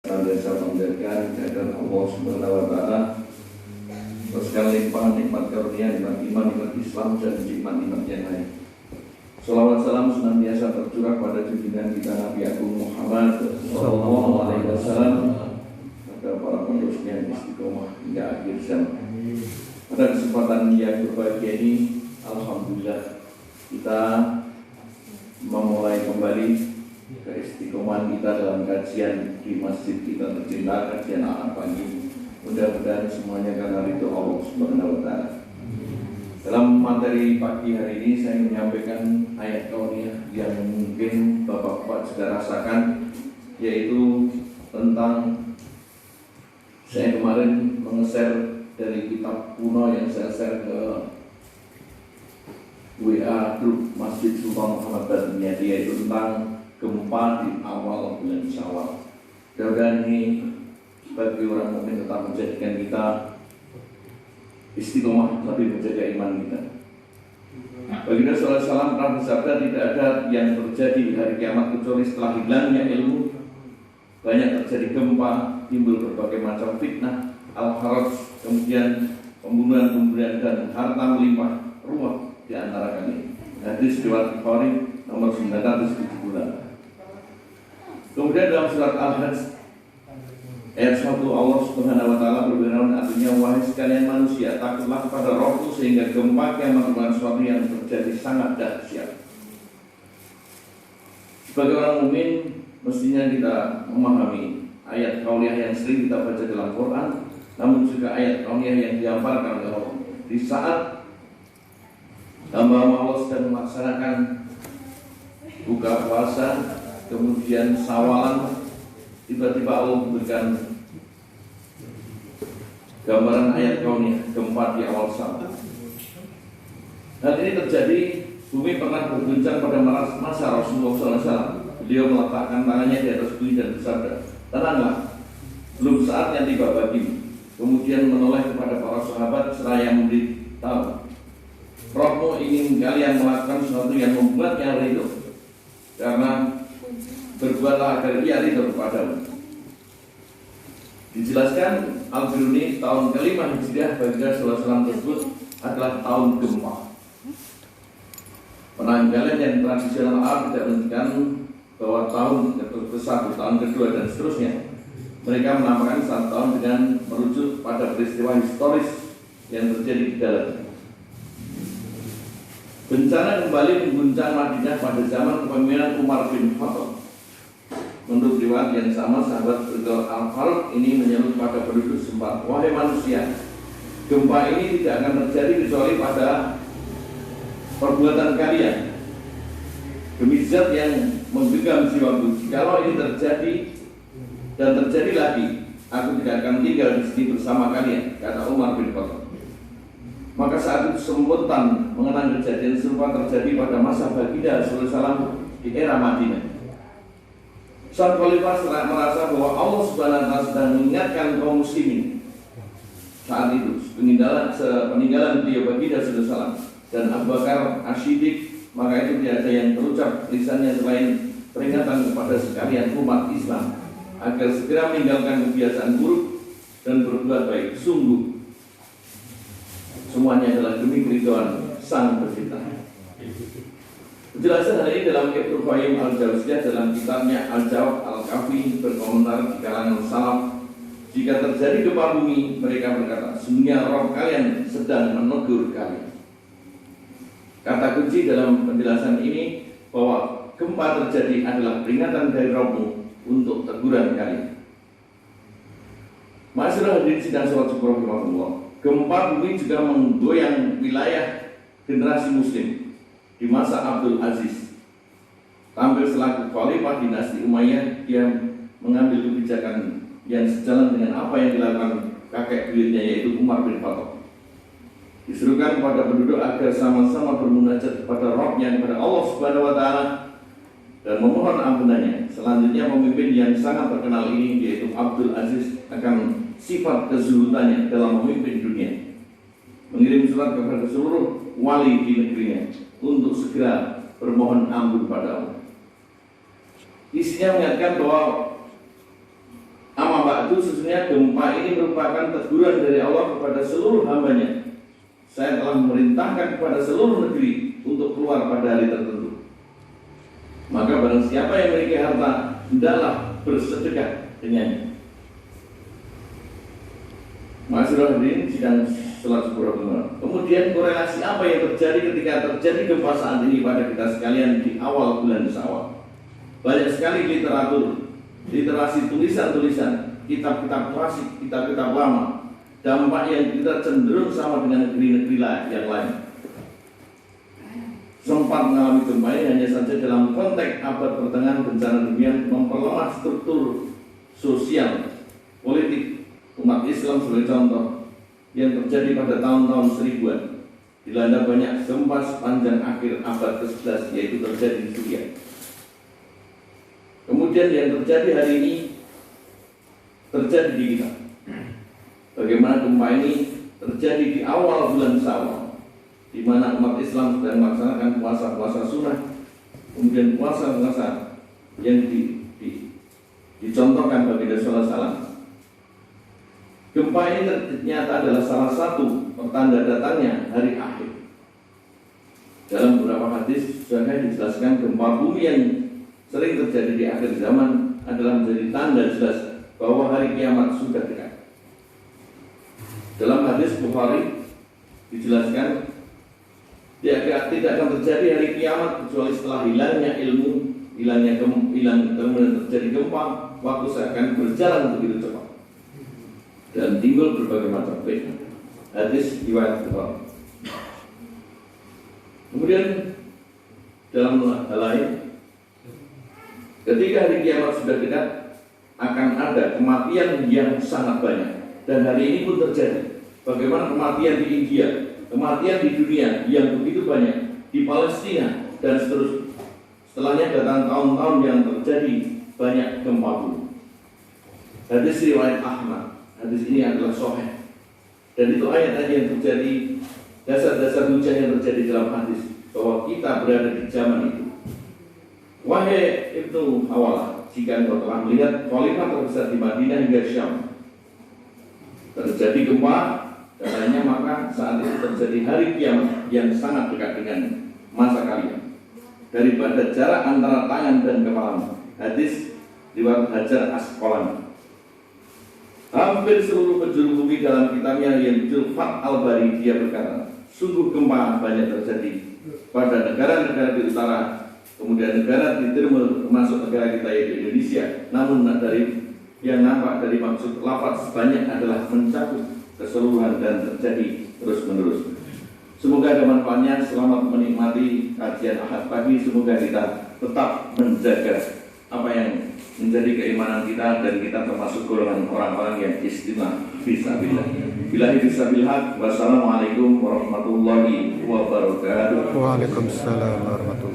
senantiasa menjaga kehadiran Allah Subhanahu wa Ta'ala, teruskan limpahan nikmat karunia, nikmat iman, nikmat Islam, dan nikmat-nikmat yang lain. Salawat salam senantiasa tercurah pada junjungan kita Nabi Agung Muhammad Sallallahu Alaihi Wasallam, pada para penerusnya yang istiqomah hingga akhir zaman. Pada kesempatan yang berbahagia ini, alhamdulillah kita memulai kembali keistiqomahan kita dalam kajian di masjid kita tercinta, kajian anak pagi. Mudah-mudahan semuanya karena ridho Allah Subhanahu wa Ta'ala. Dalam materi pagi hari ini saya menyampaikan ayat kauniyah yang mungkin Bapak-bapak sudah rasakan, yaitu tentang saya kemarin meng-share dari kitab kuno yang saya share ke WA grup Masjid Sultan Muhammad Badunya, yaitu tentang gempa di awal bulan Syawal. Mudah-mudahan ini bagi orang mukmin tetap menjadikan kita istiqomah, lebih menjaga iman kita. Baginda sallallahu alaihi wasallam pernah bersabda, tidak ada yang terjadi di hari kiamat kecuali setelah hilangnya ilmu, banyak terjadi gempa, timbul berbagai macam fitnah, al-haraj, kemudian pembunuhan dan harta melimpah ruah di antara kalian. Hadis riwayat Bukhari nomor 970. Kemudian dalam surat Al-Hajj ayat 1 Allah Subhanahu wa Ta'ala berfirman, artinya wahai sekalian manusia, takutlah kepada Rabbmu sehingga gempa kiamat bukan sesuatu yang terjadi sangat dahsyat. Sebagai orang mukmin mestinya kita memahami ayat kauniyah yang sering kita baca dalam Quran, namun juga ayat kauniyah yang diamalkan oleh Allah. Di saat hamba Allah sedang melaksanakan buka puasa, kemudian sawalan, tiba-tiba Allah memberikan gambaran ayat kauniyah gempa di awal Syawal. Hal ini terjadi, bumi pernah berguncang pada masa Rasulullah SAW. Beliau meletakkan tangannya di atas bumi dan bersabda, tenanglah, belum saatnya tiba bagimu. Kemudian menoleh kepada para sahabat seraya memberitahu, Rabbmu ingin kalian melakukan sesuatu yang membuatnya ridho, karena berbuatlah agar ia ridho kepadamu. Dijelaskan Al-Biruni tahun kelima Hijriah Baginda sallallahu alaihi wasallam tersebut adalah tahun gempa. Penanggalan yang tradisional Arab tidak menunjukkan bahwa tahun ke-1, tahun kedua dan seterusnya. Mereka menamakan saat tahun dengan merujuk pada peristiwa historis yang terjadi di dalamnya. Bencana kembali mengguncang Madinah pada zaman kepemimpinan Umar bin Khattab. Menurut riwayat yang sama, sahabat Ridho Al-Faruq ini menyeru pada penduduk setempat, wahai manusia, gempa ini tidak akan terjadi kecuali pada perbuatan kalian. Demi zat yang menggenggam jiwaku, kalau ini terjadi dan terjadi lagi, aku tidak akan tinggal di sini bersama kalian, kata Umar bin Khattab. Maka saat itu spontan mengenang kejadian serupa terjadi pada masa Baginda sallallahu alaihi wasallam di era Madinah. Sang khalifah merasa bahwa Allah Subhanahu wa Ta'ala sedang mengingatkan kaum muslimin saat itu peninggalan beliau Baginda sallallahu alaihi wasallam dan Abu Bakar As-Siddiq. Maka itu tidak ada yang terucap lisannya selain peringatan kepada sekalian umat Islam agar segera meninggalkan kebiasaan buruk dan berbuat baik. Sungguh semuanya adalah demi keridhaan Sang Pencipta. Penjelasan hal ini dalam Ibnu Qayyim Al-Jauziyah dalam kitabnya Al-Jawab Al-Kafi berkomentar di kalangan salaf, jika terjadi gempa bumi, mereka berkata, sesungguhnya Rabb kalian sedang menegur kalian. Kata kunci dalam penjelasan ini bahwa gempa terjadi adalah peringatan dari Rabbmu untuk teguran kalian. Masyarakat hadirin sidang salat syukur rahimahullah, gempa bumi juga menggoyang wilayah generasi muslim di masa Abdul Aziz. Tampil selaku khalifah dinasti Umayyah, dia mengambil kebijakan yang sejalan dengan apa yang dilakukan kakek buyutnya, yaitu Umar bin Khattab. Disuruhkan kepada penduduk agar sama-sama bermunajat kepada Rabbnya, kepada Allah Subhanahu wa Ta'ala, dan memohon ampunannya. Selanjutnya pemimpin yang sangat terkenal ini, yaitu Abdul Aziz, akan sifat kezuhudannya dalam memimpin dunia, mengirim surat kepada seluruh wali di negerinya untuk segera bermohon ampun pada Allah. Isinya mengatakan bahwa ba'du, sesungguhnya gempa ini merupakan teguran dari Allah kepada seluruh hambanya. Saya telah memerintahkan kepada seluruh negeri untuk keluar pada hari tertentu. Maka barang siapa yang memiliki harta, hendaklah bersedekah dengannya. Masyaallah hadirin sidang salat subuh Ramadan. Kemudian korelasi apa yang terjadi ketika terjadi gempa saat ini pada kita sekalian di awal bulan Syawal? Banyak sekali literasi tulisan-tulisan, kitab-kitab klasik, kitab-kitab lama. Dampak yang kita cenderung sama dengan negeri-negeri yang lain. Sempat mengalami gempa ini hanya saja dalam konteks abad pertengahan bencana dunia memperlemah struktur sosial, politik umat Islam sebagai contoh yang terjadi pada tahun-tahun 1000-an. Dilanda banyak gempa sepanjang akhir abad ke-11, yaitu terjadi di Suriah. Kemudian yang terjadi hari ini terjadi di kita. Bagaimana gempa ini terjadi di awal bulan Syawal, di mana umat Islam sedang melaksanakan puasa-puasa sunnah, kemudian puasa-puasa yang dicontohkan bagi Rasulullah SAW. Gempa ini ternyata adalah salah satu pertanda datangnya hari akhir. Dalam beberapa hadis sudah dijelaskan gempa bumi yang sering terjadi di akhir zaman adalah menjadi tanda jelas bahwa hari kiamat sudah dekat. Dalam hadis Bukhari dijelaskan tidak akan terjadi hari kiamat kecuali setelah hilangnya ilmu, kemudian terjadi gempa, waktu seakan berjalan begitu cepat dan timbul berbagai macam fitnah. Hadis riwayat Bukhari. Kemudian dalam hal lain, ketika hari kiamat sudah dekat, akan ada kematian yang sangat banyak, dan hari ini pun terjadi. Bagaimana kematian di India, kematian di dunia yang begitu banyak, di Palestina dan seterusnya. Setelahnya datang tahun-tahun yang terjadi banyak gempa bumi. Hadis riwayat Ahmad. Hadis ini adalah sahih. Dan itu ayat-ayat yang terjadi, dasar-dasar hujan yang terjadi dalam hadis, bahwa kita berada di zaman itu. Wahai Ibnu Hawalah, jika engkau telah melihat khalifah terbesar di Madinah hingga Syam terjadi gempa dan lainnya, maka saat itu terjadi hari kiamat yang sangat dekat dengan masa kalian, daripada jarak antara tangan dan kepala. Hadis riwayat Hajar Asqalani. Hampir seluruh penjuru bumi dalam kitabnya yang judul Fath al-Bari, dia berkata, sungguh gempa banyak terjadi pada negara-negara di utara, kemudian negara di timur, termasuk negara kita yaitu Indonesia. Namun dari yang nampak dari maksud lafaz banyak adalah mencakup keseluruhan dan terjadi terus-menerus. Semoga ada manfaatnya. Selamat menikmati kajian Ahad pagi. Semoga kita tetap menjaga apa yang menjadi keimanan kita, dan kita termasuk golongan orang-orang yang istimewa fisabilillah. Billahi fisabilillah. Wassalamualaikum warahmatullahi wabarakatuh. Waalaikumsalam warahmatullahi wabarakatuh.